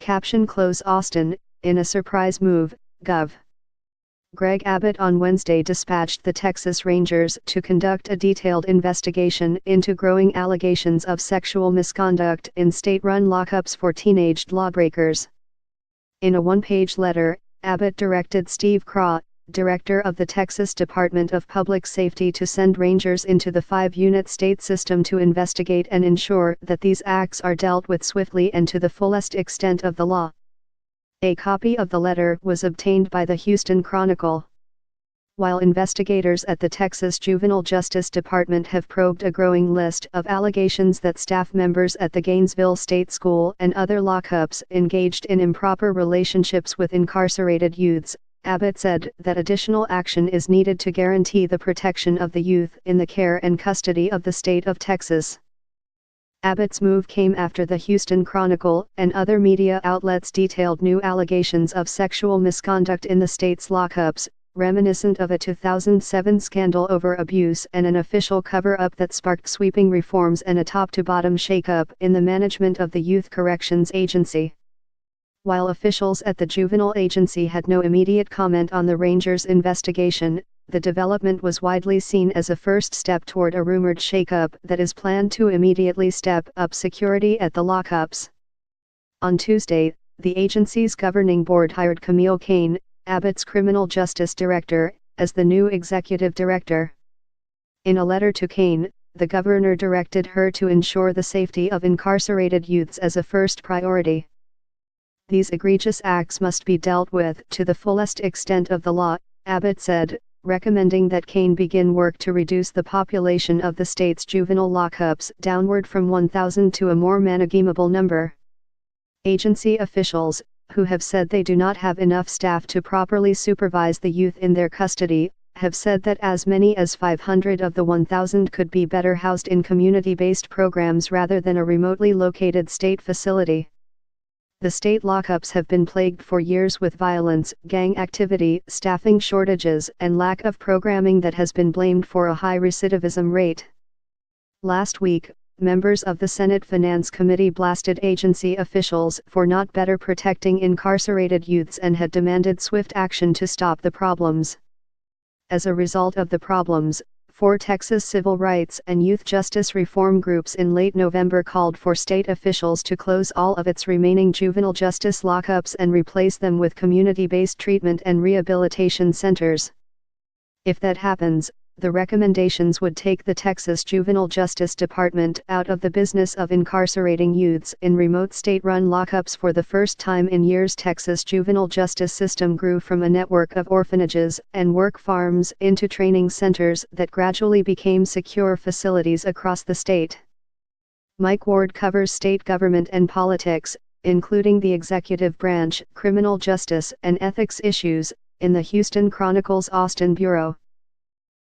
Caption Close Austin, in a surprise move, Gov. Greg Abbott on Wednesday dispatched the Texas Rangers to conduct a detailed investigation into growing allegations of sexual misconduct in state-run lockups for teenaged lawbreakers. In a one-page letter, Abbott directed Steve Craw, director of the Texas Department of Public Safety, to send Rangers into the 5-unit state system to investigate and ensure that these acts are dealt with swiftly and to the fullest extent of the law. A copy of the letter was obtained by the Houston Chronicle. While investigators at the Texas Juvenile Justice Department have probed a growing list of allegations that staff members at the Gainesville State School and other lockups engaged in improper relationships with incarcerated youths, Abbott said that additional action is needed to guarantee the protection of the youth in the care and custody of the state of Texas. Abbott's move came after the Houston Chronicle and other media outlets detailed new allegations of sexual misconduct in the state's lockups, reminiscent of a 2007 scandal over abuse and an official cover-up that sparked sweeping reforms and a top-to-bottom shakeup in the management of the Youth Corrections Agency. While officials at the juvenile agency had no immediate comment on the Rangers' investigation, the development was widely seen as a first step toward a rumored shakeup that is planned to immediately step up security at the lockups. On Tuesday, the agency's governing board hired Camille Kane, Abbott's criminal justice director, as the new executive director. In a letter to Kane, the governor directed her to ensure the safety of incarcerated youths as a first priority. These egregious acts must be dealt with to the fullest extent of the law, Abbott said, recommending that Kane begin work to reduce the population of the state's juvenile lockups downward from 1,000 to a more manageable number. Agency officials, who have said they do not have enough staff to properly supervise the youth in their custody, have said that as many as 500 of the 1,000 could be better housed in community-based programs rather than a remotely located state facility. The state lockups have been plagued for years with violence, gang activity, staffing shortages, and lack of programming that has been blamed for a high recidivism rate. Last week, members of the Senate Finance Committee blasted agency officials for not better protecting incarcerated youths and had demanded swift action to stop the problems. As a result of the problems, 4 Texas civil rights and youth justice reform groups in late November called for state officials to close all of its remaining juvenile justice lockups and replace them with community-based treatment and rehabilitation centers. If that happens, the recommendations would take the Texas Juvenile Justice Department out of the business of incarcerating youths in remote state-run lockups. For the first time in years, Texas juvenile justice system grew from a network of orphanages and work farms into training centers that gradually became secure facilities across the state. Mike Ward covers state government and politics, including the executive branch, criminal justice and ethics issues, in the Houston Chronicle's Austin bureau.